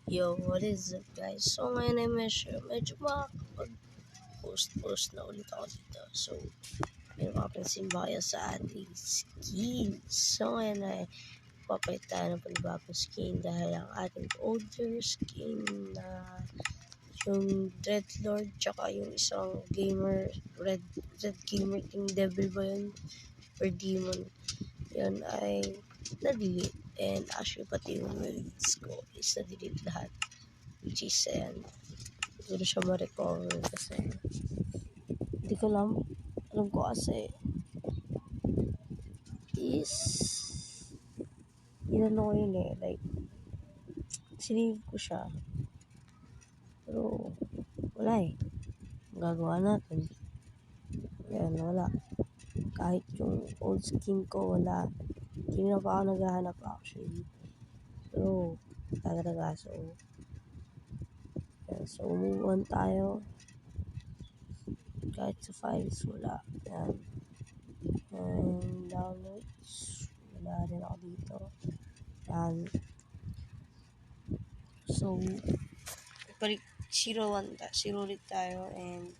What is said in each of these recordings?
Yo, what is up guys? So ngayon ay medyo makakapag-post na ulit ako dito. So, may makapansin ba kayo sa ating skin? So ngayon ay papalit tayo ng panibagong skin dahil ang ating older skin na yung Dreadlord tsaka yung isang gamer, Red Gamer King Devil ba yun? Or Demon. Yun ay na-delete. And actually pati yung release ko is na-delete lahat. Which is, hindi ko siya ma-recover kasi hindi ko alam ko kasi is inano ko yun like sinave ko siya pero wala magagawa natin yan, wala kahit yung old skin ko wala, hindi na pa ako naghahanap actually pero talaga so move on tayo kahit sa files wala yan. And downloads wala rin ako dito yan. So balik 0 ulit tayo. And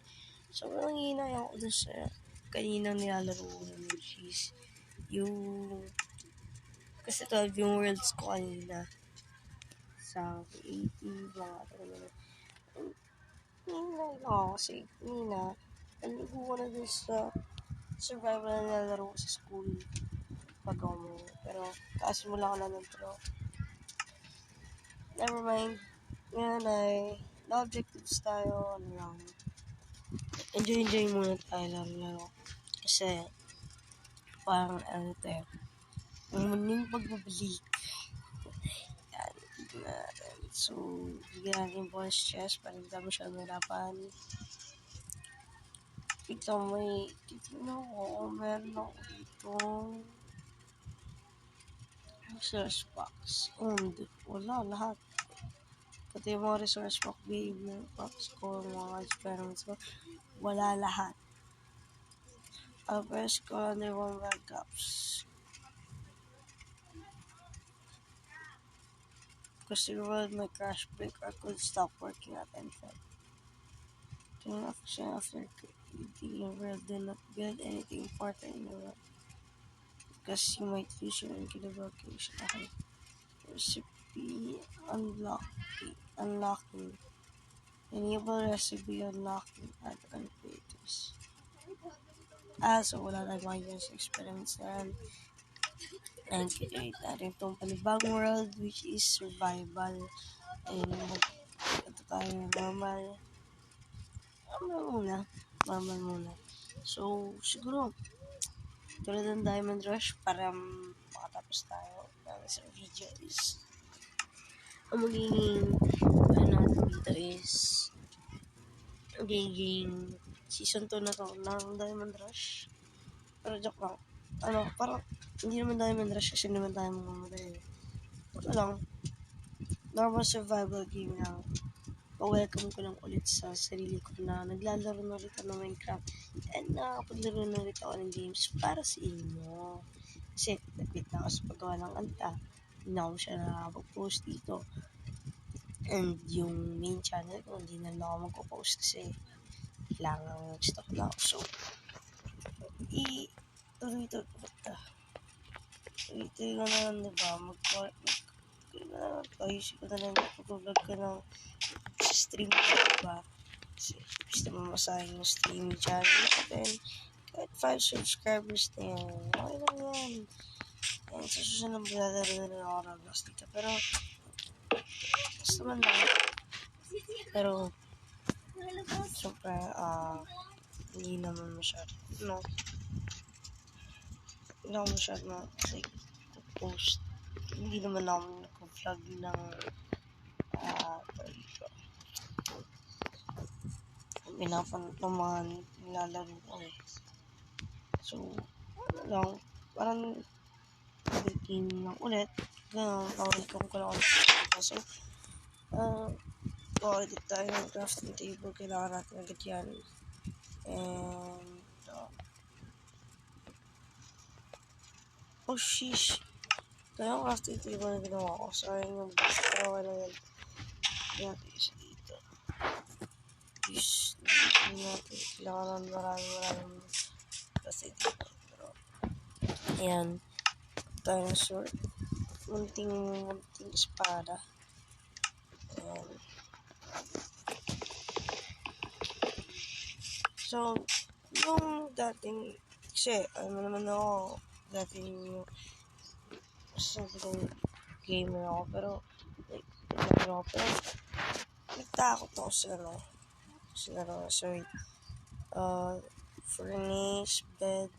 sobrang hinay ako dun sa kaninang nilalaro ko which is yung kasi 12 yung worlds ko kanina sa 80 mga hinay lang ako kasi kanina naligo ko na dun sa survival na nilalaro ko sa school pag ako pero kasimula ko na ng pro. Never mind. Ngayon ay na-objectives tayo. Ano lang. Enjoy muna tayo laro. Kasi parang ang muning pagbabalik. Yan. So, bigyan natin bonus chest para hindi tayo masyadong mahirapan. Tignan ko kung meron ako dito. Resource box. Wala lahat. Pati yung mga resource box ko, mga experiments ko, wala lahat. Press ko under one backups. Because the world may crash, break, or could stop working at any time. Turn off after creating your world, do not build anything important in the world. Because you might lose your incredible location. Okay. Recipe unlocking. Enable recipe unlocking at creators. So wala na yung experiments na yan. And create natin itong panibagong world which is survival. And ito tayo normal muna. So siguro tulad ng Diamond Rush para makatapos tayo sa video is ang magiging natin dito is magiging season 2 na to ng Diamond Rush. Pero joke lang. Parang hindi naman Diamond Rush kasi naman tayo mamamatay. Ito lang. Normal survival game lang. Pa-welcome ko lang ulit sa sarili ko na naglalaro na ulit ako ng Minecraft and nakapaglaro na ulit ako ng games para sa inyo. Kasi napit na ako sa paggawa ng kanta. Hindi na ako siya nakapag-post dito. And yung main channel ko, hindi na lang ako magpo-post kasi kailangan stock na ako. So, tuloy ko na lang, diba? Ayusin ko na lang mag-vlog ka ng stream ko, diba? Kasi gusto mo masahin yung stream channel natin. Kahit 5 subscribers na yan. Okay lang yan. And sa susunod maglalaro na rin ako Roblox dito. Pero, basta man lang. Pero, siyempre, hindi naman masyado. Hindi ako masyado post. Hindi naman ako nag-vlog ng pinapanood ng mga nilalaro ko So, parang game lang ulit. Welcome ko lang ulit. So, ulit tayo ng crafting table. Kailangan natin agad yan. And, sheesh. Ito yung crafting table na ginawa ko. Sorry yung best. Pero wala yan. natin isa dito. Yes, natin. Kailangan maraming kasi dito. Pero, ayan. Tayo ng sword. Munting espada. Ayan. So, yung dating, kasi, naman ako, dating, sobrang gamer ako, pero, nagtakot ako furnace, bed,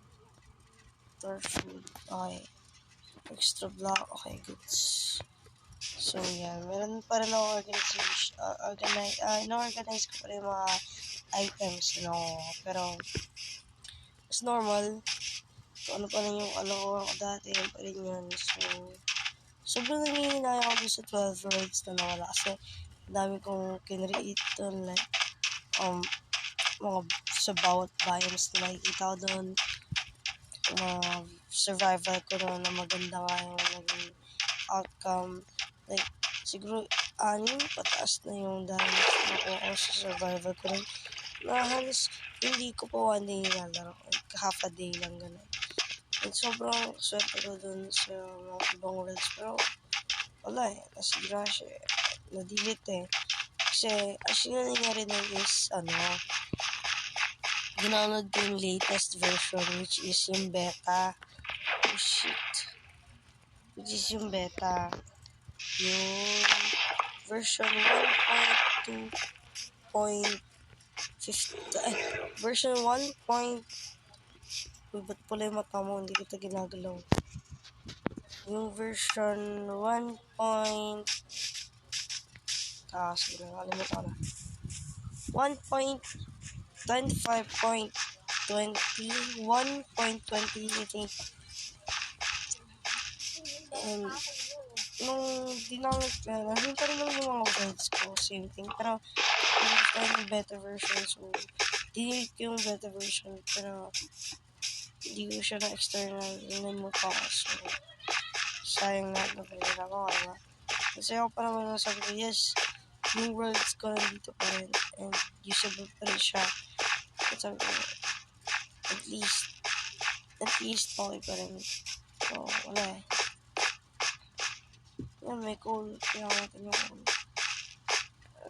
food, okay, extra block, okay, goods. So, yan, meron pa rin ako in-organize ko pa rin mga items, pero, as normal, kung ano pa rin yung alawa ko dati, yun pa rin yun, so, sobrang nangihinaya ako sa 12 worlds na nawala, kasi, dami kong kinreate doon, like, mga sa bawat biomes na nakikita ko doon, survival ko doon na maganda nga yung naging outcome, like, siguro, 6 pataas na yung damage na nakuha ko sa survival ko doon, na halos hindi ko pa 1 day nilalaro, like, half a day lang gano'n. And sobrang swerte ko doon sa mga ibang worlds, pero wala nasira siya na-delete kasi actually nangyari na is ginownload ko yung latest version which is yung beta, which is yung beta, yung version 1.2.50 version 1. Ba't pala yung mata mo? Hindi kita ginagalaw. Yung version 1. Sige na, nakalimutan ko na. 1.25.20, 1.20, I think. And, nung dinamit ka, nandun pa rin naman yung mga words ko, same thing. Pero, gusto ko yung beta version, so, dinamit ko yung beta version, pero, hindi ko siya na external, dinamit ko ako, so, sayang na pinira ko, kasi ako pa naman nasabi ko, yes, yung worlds ko nandito pa rin, and usable pa rin siya. At sabi ko, at least, okay pa rin. So, wala yan, may coal, kailangan natin yung coal.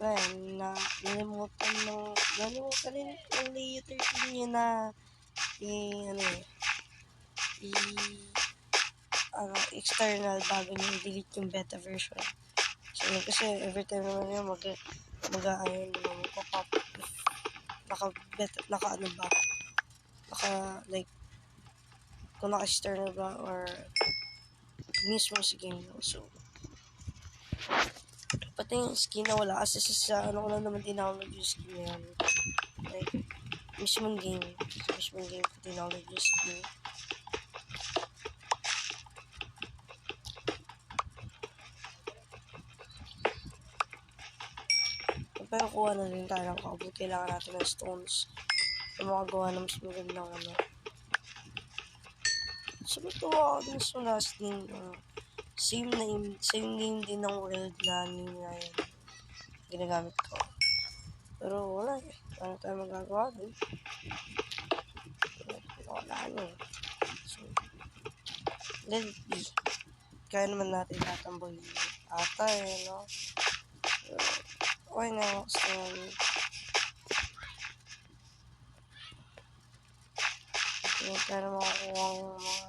Wala nalimutan rin yung layer 13 yun na, external bago nyo delete yung beta version. So, kasi every time naman yun, mag-aayon naman, pop-up like, kung naka-external ba, or mismo sa game mo. So, pati yung skin na wala, kasi sa ko lang naman dinownload yung skin na yan. Like, mismong game ko dinownload yung skin. Pero kuha na rin tayo ng cobble. Kailangan natin ng stones na makagawa ng mas magandang So, natuwa ako dun sa last game. Same game din ng world na yun ginagamit ko. Pero wala Wala tayo magagawa dun. Wala So, let it be. Kaya naman natin tatamboy ata no? Okay na ako sa kaya na makakuha yung mga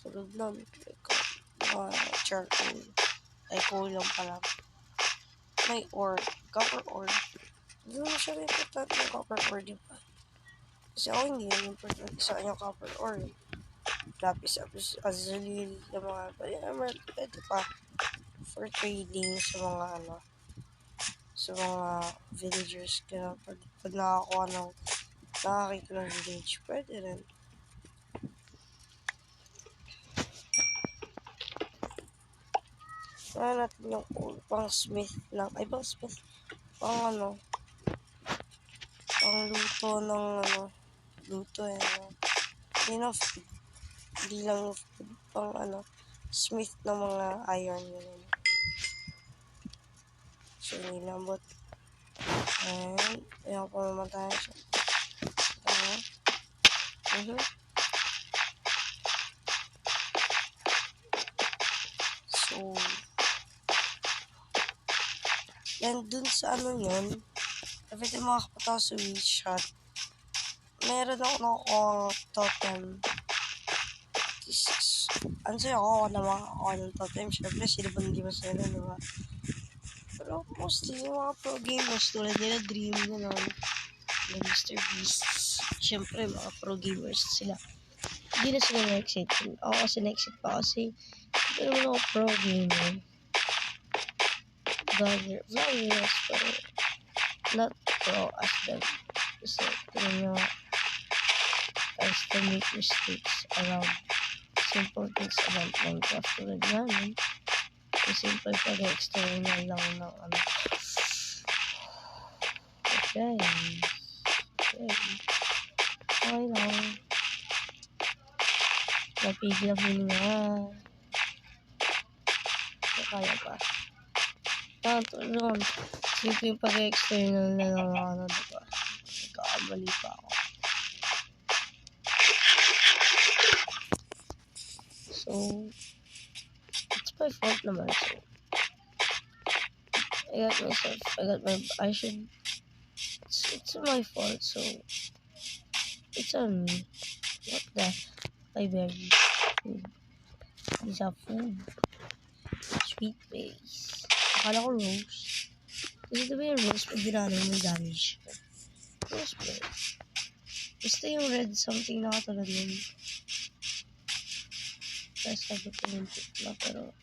tulog nun. Charcoal. Ay, coal lang pala. May ore. Copper ore. Hindi mo siya rin importante yung copper ore, di ba? Kasi ako hindi yung importante sa kanyang copper ore. Lapis azulil yung mga pwede pa for trading sa mga villagers. Kaya pag nakakita ng village, pwede rin. Kaya natin yung pang smith lang. Ay, pang smith. Pang luto ng luto hindi lang pang smith ng mga iron yun. So, nilambot. And, ayaw ko mamatay siya. So, then dun sa ano yun, every time makakapunta ko sa WeChat, meron ako nakukuha totem. Ano sa'yo ako na makakuha ng totem? Siyempre, sila ba hindi masaya, diba? Pero mostly, yung mga pro gamers tulad nila Dream, gano'n, na Mr. Beast, siyempre, mga pro gamers sila. Hindi na sila na-excite. Ako kasi na-excite pa kasi hindi naman ako pro gamer. Vlogger, yes, pero not pro as them. Kasi, tingnan nyo, I still make mistakes around simple things about Minecraft tulad namin. Simple pag-external lang ng ano. Okay. Okay lang. Napigil ang hininga. Kaya pa. Tulungan. Simple yung pag-external na lang ano, diba? Nagkakamali pa ako. So, it's my fault naman. So, it's my fault, so, it's on me. What the? I berries. Food. These are food. Sweet berries. Akala ko rose. Kasi diba yung rose, pag ginano may damage. Rose berry. Basta yung red something na katulad yun. Kaya sabi ko yung na, pero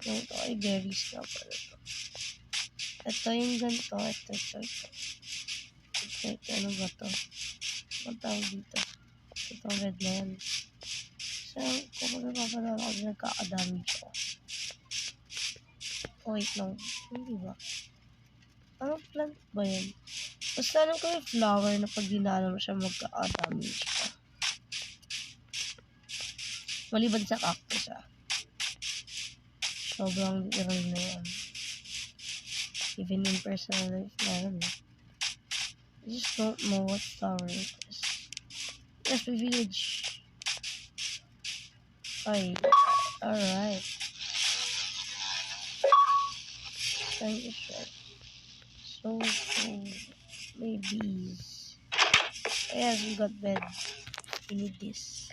yung ito ay berries na pala ito. Ito yung ganito. Ito, ano ba ito? Ang tawag dito. Itong red na yan. So, kung magpapalala ako, nagkakadamage ako. Oh, wait lang. Hindi ba? Anong plant ba yan? Basta alam ko yung flower na pag ginano mo siya magkakadamage ka. Maliban sa cactus sobrang literal na yan. Even in personal life meron eh. I just don't know what flower it is. Yes, my village. Ay, alright. Thank you, sir. So, maybe. Yes, we got bed. We need this.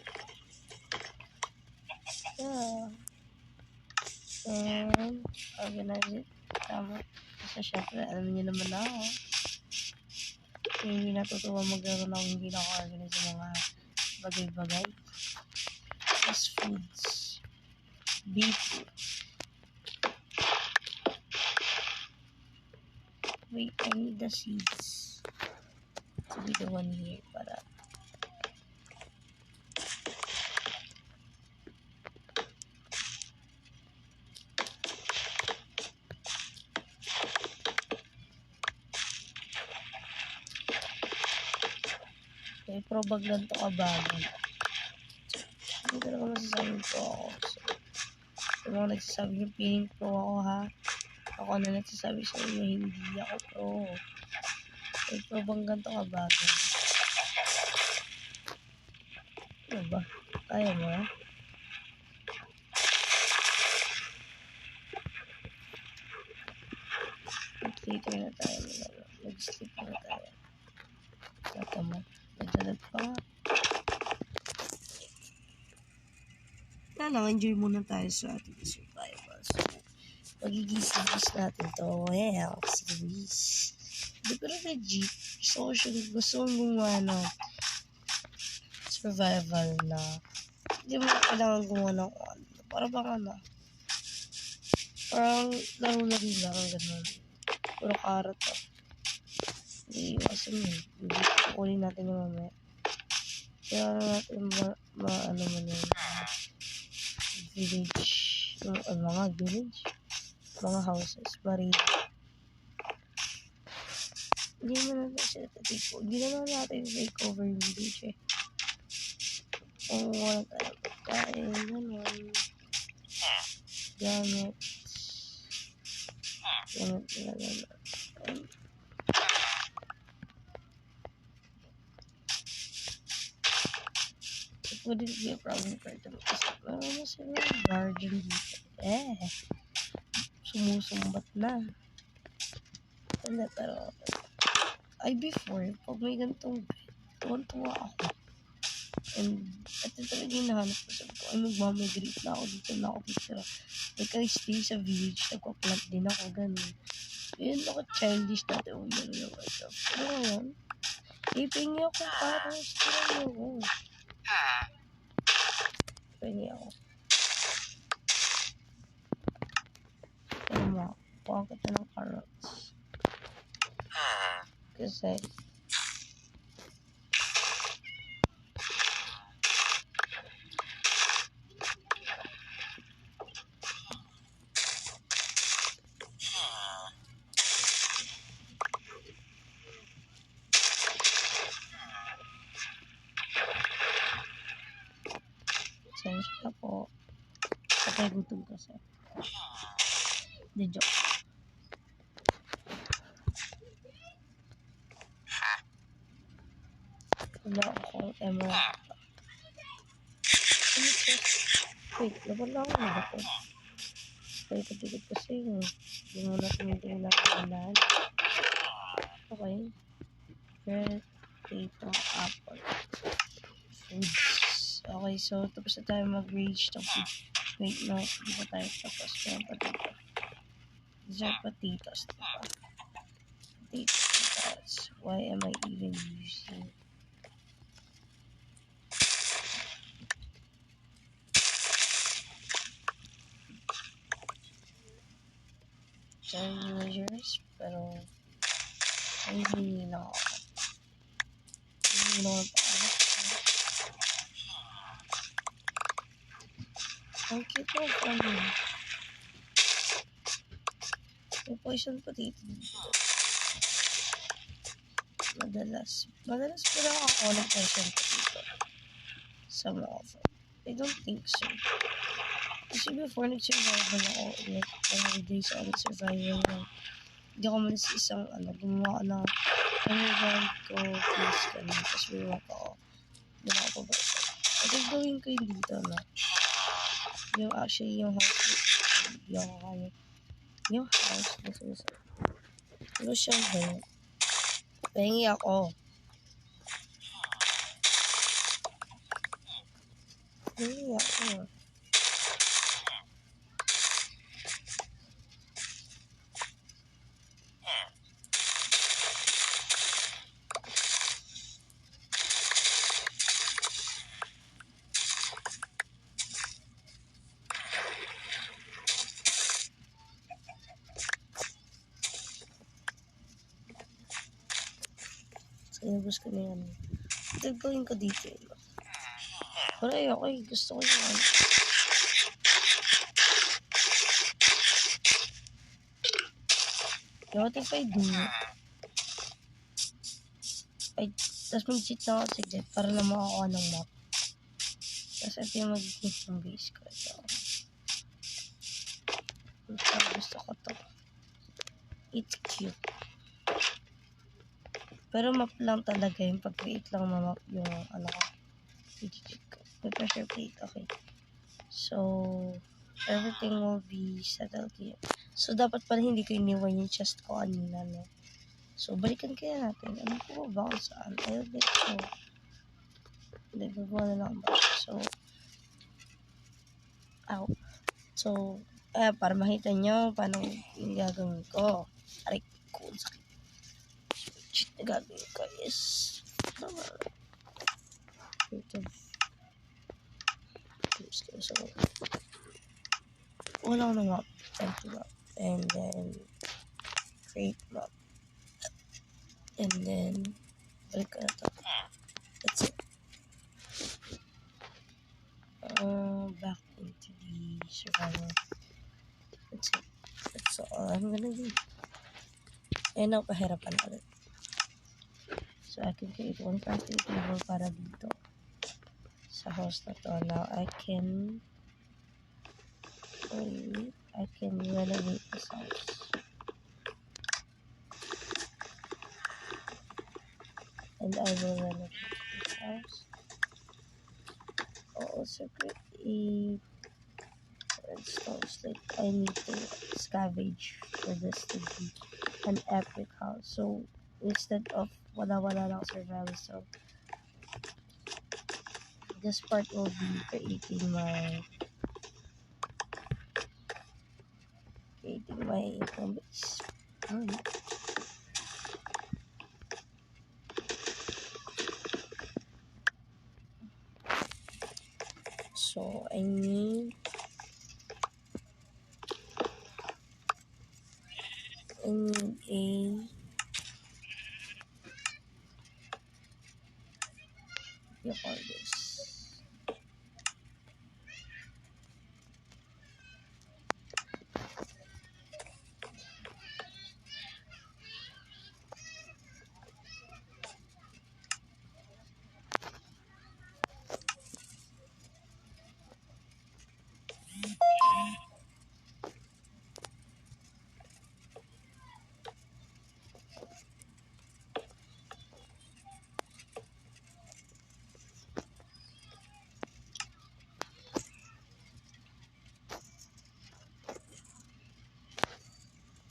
Yeah. And, organize it. Tama. Kasi syempre, alam niyo naman ako. Hindi natutuwa maglaro na hindi na ako organize ng mga bagay-bagay. Fast foods. Beef food. Wait, I need the seeds to be the one here para okay, pro bag lang to kabagan. Hindi talaga masasabing pro ako. So, yung mga nagsasabi yung feeling pro ako ha. Ako na nagsasabi sa inyo hindi ako pro. Okay, pro bang ganito kabagan. Ano ba? Kaya mo ha? Mag-sleeper na tayo. Mag-sleeper na tayo. Saka mo. Nagdalag pa nga. Lang, enjoy muna tayo sa ating survival. So, magigising natin to. Yeah, series. Hindi pero legit. Gusto kong gumawa ng survival na hindi mo kailangan gumawa ng para bang ano. Parang laro-laro lang ganun. Puro karat to. Hindi iwasan yun. Hindi kukunin natin yung mamaya. Kaya natin ano man yun. Village. Mga village. Mga houses. Marine. Hindi naman natin sila take over. Hindi naman natin take over yung village eh. Kung wala tayo pagkain. Ganun. Gamit. It wouldn't be a problem for them kasi meron silang garden dito. Sumusumbat na. Hindi, pero before, pag may ganitong tuwan-tuwa ako. And ito talaga yung nahanap ko. Sabi ko, magmamigrate na ako dito na ako picture. Like, I stay sa village, nagpa-plant din ako, ganun. Yun, childish na ito. Pero ngayon, ipingi ako para sa mo. Ipingi ako. Pero kuha ko ito ng carrots. Kasi, sensya po. Patay gutom kasi. Di joke. Wala akong emerald. Wait, laban lang ako na ako. Kaya katigit kasi yun. Hindi mo na tumitingin lang ang lahat. Okay. Bread, potato, apple. Foods. Okay, so tapos na tayo mag-rage ng food. Wait, no. Hindi pa tayo tapos. Kaya potato. These are potatoes, diba? Potatoes. Why am I even using... villagers, pero ay hindi na ako. Hindi na ako. Ang cute mo pa rin. May poison potato dito. Madalas pala ako ng poison potato sa mga offer. I don't think so. Kasi before nag-survival ako, like, 100 days ako nag-survival lang. Hindi ako malis isang, gumawa ko ng emerald ko, please, ganun. Tapos biwak ako. Doon ako pabasa. At gawin ko yung dito, no? Yung actually, yung house, yung house, ano siyang ganyan? Pahingi ako. Pahingi ako. Inubos ko na yan. Ito gawin ko dito. Pero ayoko gusto ko yan. What if I do it? Tapos mag-cheat na ako sa jet para na makakuha ng map. Tapos ito yung mag-cheat ng base ko. Ito. Gusto ko to. It's cute. Pero map lang talaga yung pag-create lang na map yung ko. May pressure plate, okay. So, everything will be settled here. So, dapat pala hindi ko iniwan yung chest ko kanina, no? So, balikan kaya natin. Ano ko ba kung saan? I'll bet so. Hindi, gagawa na lang ba? So, So, para makita nyo paano yung gagawin ko. Aray, cool, sakit. Shit, na gagawin ko is ito. So, wala ko na map. Empty map. And then, create map. And then, balik ko na to. That's it. Back into the survival. That's it. That's all I'm gonna do. And now, pahirapan ulit. So, I can create one crafting table para dito. Sa house na to. Now, I can renovate this house. I need to scavenge for this to be an epic house. So instead of wala-wala lang survival, so this part will be creating my home base. So I need a you call this.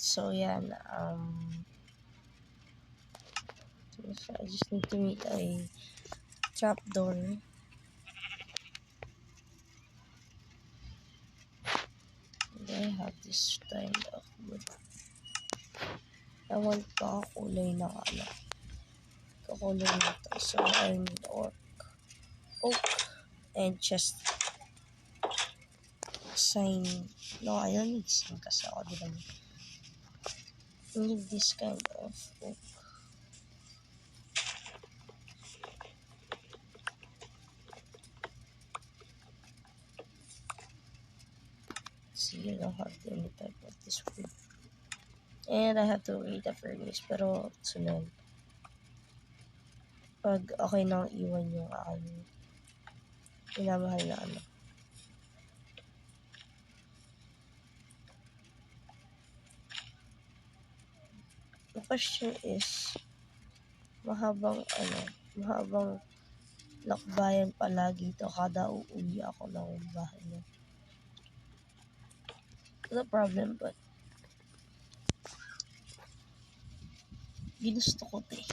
So yeah, so I just need to make a trapdoor. I have this kind of wood. I want kakulay na kakulay na to. So I need oak and chest sign. No, I don't need sign kasi ako di naman. I need this kind of oak. See, I don't have any type of this wood. And I have to wait a furnace, pero sunod. Pag okay nang iwan yung aking minamahal na ano. The question is, mahabang lakbayan palagi to kada uuwi ako ng bahay niya. No problem, but ginusto ko to eh.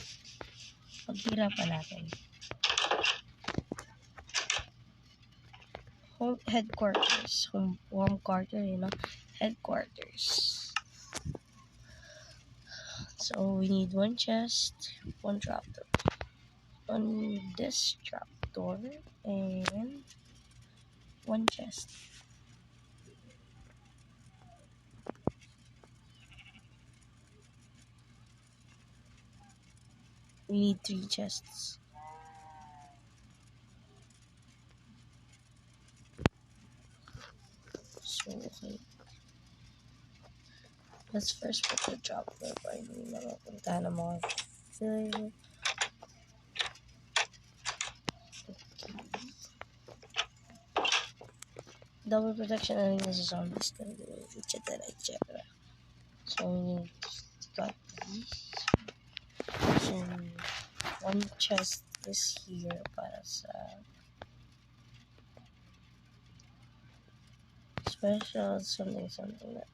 Paghirapan natin. Headquarters. Home quarter, headquarters. So we need one chest, one trapdoor. On this trapdoor, and one chest. We need 3 chests. So, okay. Let's first put the trapdoor para hindi na mapuntahan ng mga villager. Okay. Double protection against zombies, etc. So we need got these. And one chest is here para sa special something that.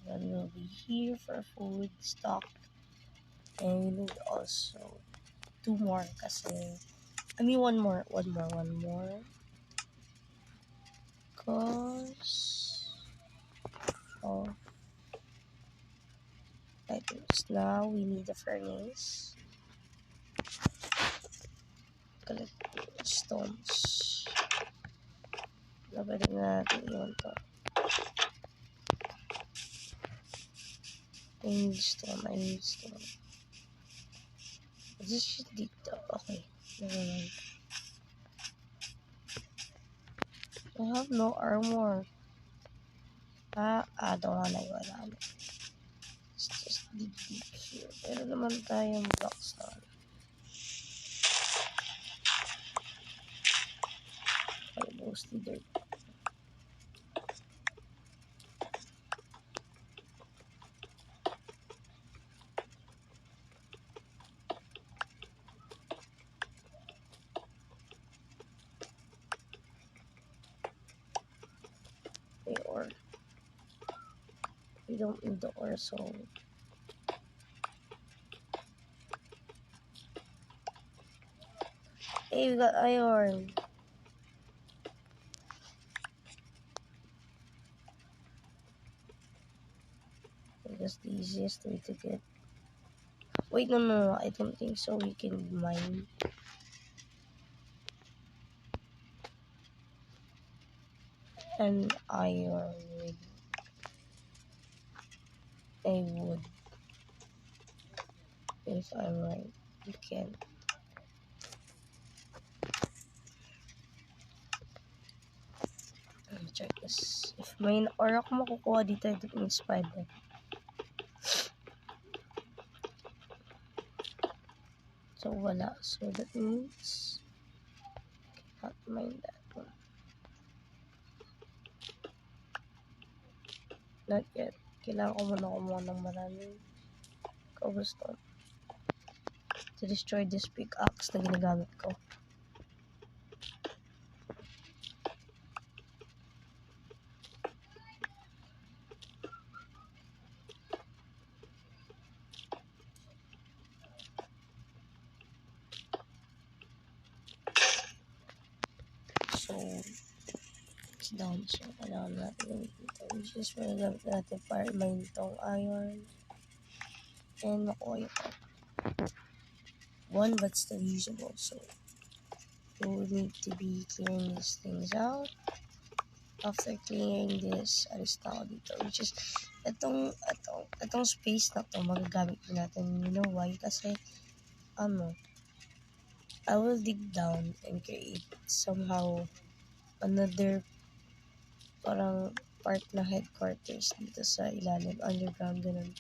One will be here for food stock, and we need also 2 more kasi one more cause of items. Now we need a furnace, collect stones. Pwede na natin iwan to. I need stone. Is this shit dito? Okay, never mind. I have no armor. I don't wanna iwan. Let's just dig deep here. Pero naman tayong blocks na. Mostly dirt. We don't need the ore, so hey, we got iron. That's the easiest way to get. Wait, no, I don't think so. We can mine. And iron with a wood. If I'm right, you can. Let me check this. If may ore ako makukuha dito, ito yung spider. So, wala. So, that means not mine that one. Not yet. Kailangan ko muna kumuha ng maraming cobblestone to destroy this pickaxe na ginagamit ko. So, it's down. So, kailangan natin dito. Which is magagamit natin para mine itong iron. And makuha yung one, but still usable. So, we will need to be clearing these things out. After clearing this, alis na ako dito. Which is, itong space na to, magagamit natin. You know why? Kasi, I will dig down and create somehow another parang part na headquarters dito sa ilalim, underground, ganun.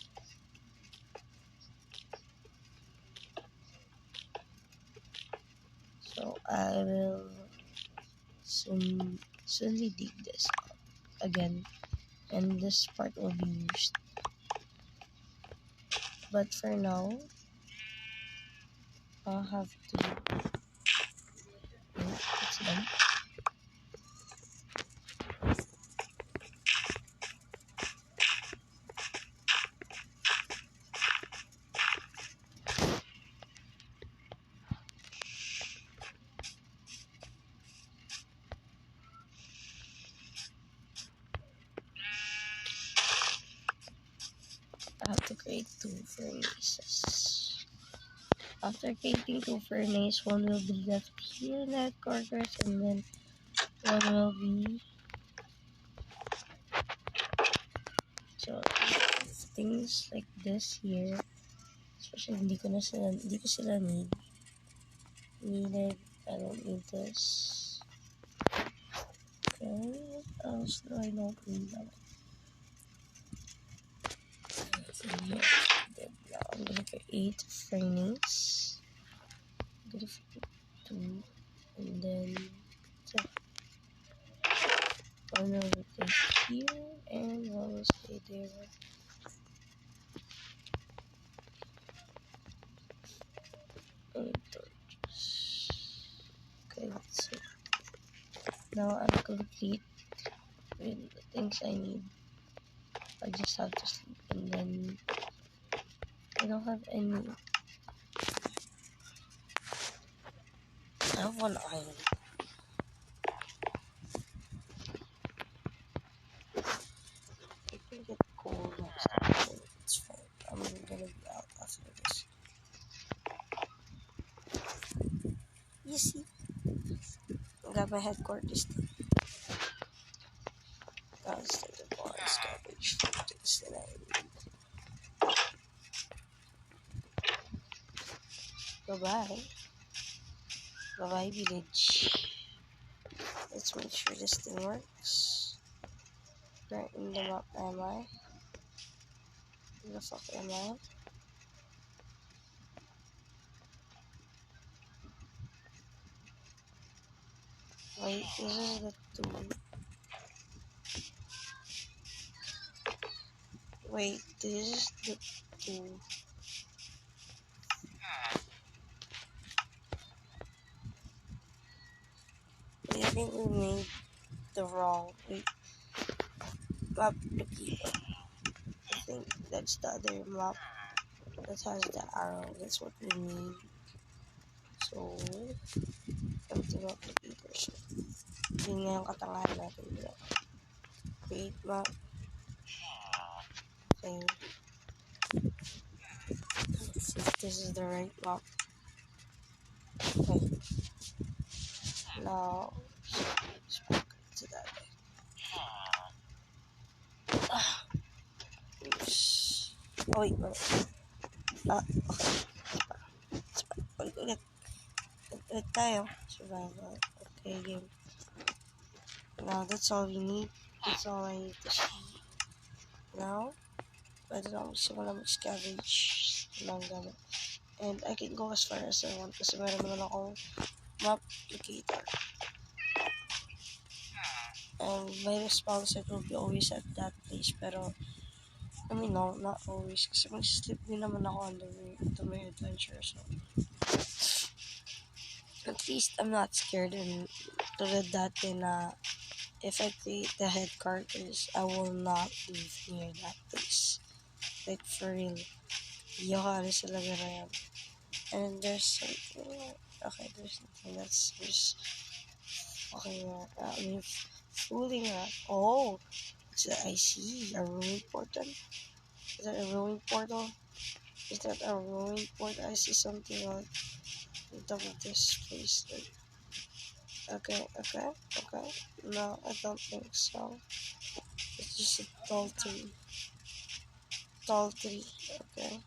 So, I will soonly dig this out again, and this part will be used. But for now, I'll have to it's done. I have to create 2 furnaces. After creating 2 furnaces, one will be left here in the headquarters, and then one will be so things like this here. Especially hindi ko sila needed. I don't need this. Okay, what else do I not need? Now I'm gonna create furnace. I'm gonna create 2, and then one will be placed here, and one will stay there. And torches. Okay, that's it. Now I'm complete with the things I need. I just have to sleep, and then I don't have any. I have 1 iron. I can get coal next time. It's fine. I'm gonna be out after this. You see? I got my headquarters. Now it's time to go on scavenge for things that I need. Bye-bye. Bye-bye, village. Let's make sure this thing works. Where in the map am I? Where the fuck am I? Wait, this is the 2. Wait, this is the 2. I think we made the wrong. Wait. Map the keeper. That's the other map that has the arrow. That's what we need. So, everything applicator. So, yun nga yung katangahan natin. Create map. Okay. Let's see if this is the right map. Okay. Now, let's back to that. Oops. Oh, wait. Okay. Ulit. Ulit tayo. Survival. Okay, game. Now, that's all we need. That's all I need to see. Now, pwede na akong simula mag-scavenge ng gamit. And I can go as far as I want kasi meron naman akong map locator. And my respawn set will be always at that place. Pero, I mean, no, not always. Kasi mag-sleep din naman ako on the way to my adventure. So, at least I'm not scared. And tulad dati na if I create the headquarters, I will not live near that place. Like, for real. Ayoko ano sa lugar na yan. And there's something, okay, there's something that's just, okay, I mean, fooling her. Oh, so I see a ruined portal. Is that a ruined portal? Is that a ruined portal? I see something on the top of this place. Okay. No, I don't think so. It's just a tall tree. Tall tree. Okay.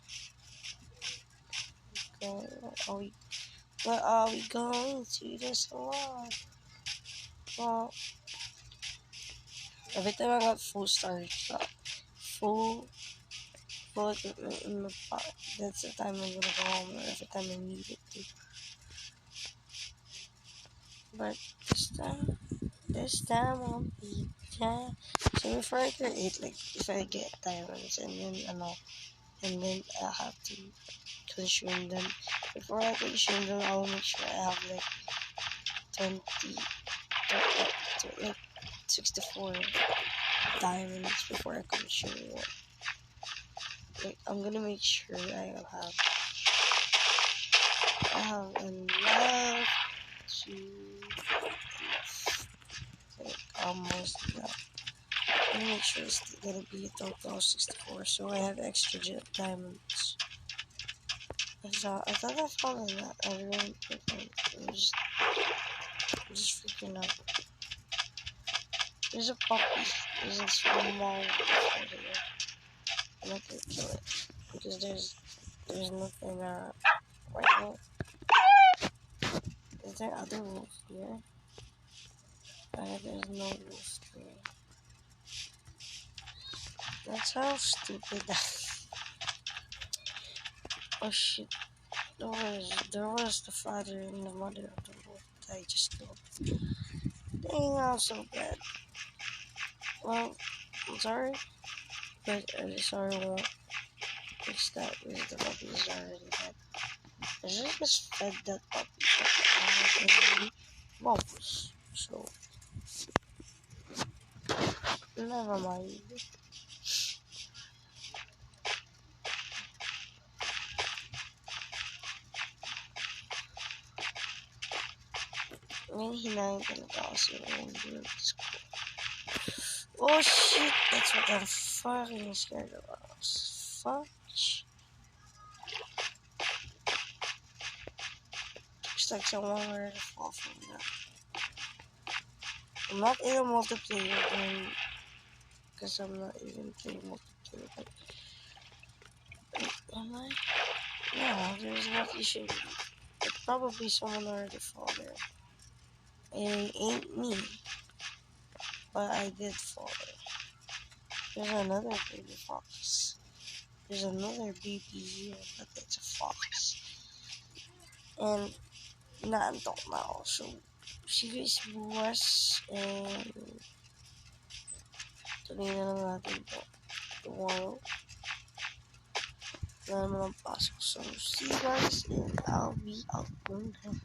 Where are we going to? There's a lot. Well, every time I got full storage, full equipment in the pot, that's the time I'm gonna go home, or every time I need it to. But this time won't be time. So before I create, like, if I get diamonds and then I have to consume them. Before I consume them, I will make sure I have like 20, like 64 diamonds before I consume it. Like, I'm gonna make sure I have enough to like almost enough. I'm gonna make sure it's gonna be a total of 64, so I have extra diamonds. I thought I found that. I really I'm just freaking out. There's a puppy. There's a small over here. I'm not gonna kill it because there's nothing right now. Is there other wolves here? There's no wolves here. That's how stupid that. Oh shit. There was the father and the mother of the wolf that I just killed. Dang, I'm so bad. Well, I'm sorry. But I'm sorry won't fix that because the puppy is already dead. I just fed that puppy. Wolves. So, never mind. Ngayon hinahin talaga ako sa yung school. Oh shit, that's what I'm fucking scared about. Fuck. Looks like someone were to fall from that. I'm not in a multiplayer game because I'm not even playing multiplayer. But am I? Yeah, there's what you should. Probably someone already fall there. It ain't me, but I did fall there. There's another baby fox. There's another baby here, but it's a fox. And naantok na ako. So, sige is buwas. And tuloy na lang natin po. Tomorrow. Wala naman ang pasok. So, see you guys. And I'll be out muna.